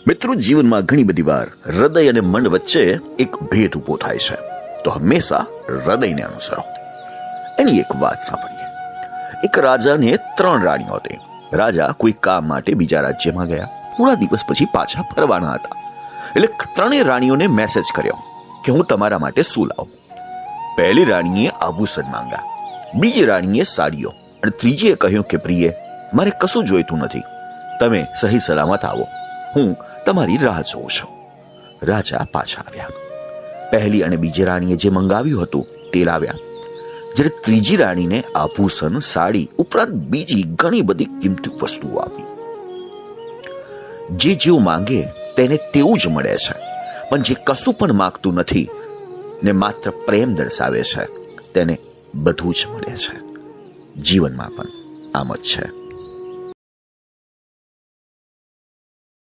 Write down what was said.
મિત્રો, જીવનમાં ઘણી બધી વાર હૃદય અને મન વચ્ચે એક ભેદ ઉભો થાય છે, તો હંમેશા હૃદયને અનુસરો. એની એક વાત સાંભળીએ. એક રાજાને 3 રાણીઓ હતી. રાજા કોઈ કામ માટે બીજા રાજ્યમાં ગયા. થોડા દિવસ પછી પાછા ફરવાના હતા, એટલે 3 રાણીઓને મેસેજ કર્યો કે હું તમારા માટે શું લાવું. પહેલી રાણીએ આભૂષણ માંગ્યા, બીજી રાણીએ સાડીઓ, અને ત્રીજીએ કહ્યું કે પ્રિય, મારે કશું જોઈતું નથી, તમે સહી સલામત આવો, હું તમારી રાહ જોઉં છું. રાજા પાછા આવ્યા. પહેલી અને બીજી રાણીએ જે મંગાવ્યું હતું તે લાવ્યા, જ્યારે ત્રીજી રાણીને આભૂષણ, સાડી ઉપરાંત બીજી ઘણી બધી કિંમતી વસ્તુઓ આપી. જે જેવું માંગે તેને તેવું જ મળે છે, પણ જે કશું પણ માંગતું નથી ને માત્ર પ્રેમ દર્શાવે છે તેને બધું જ મળે છે. જીવનમાં પણ આમ જ છે.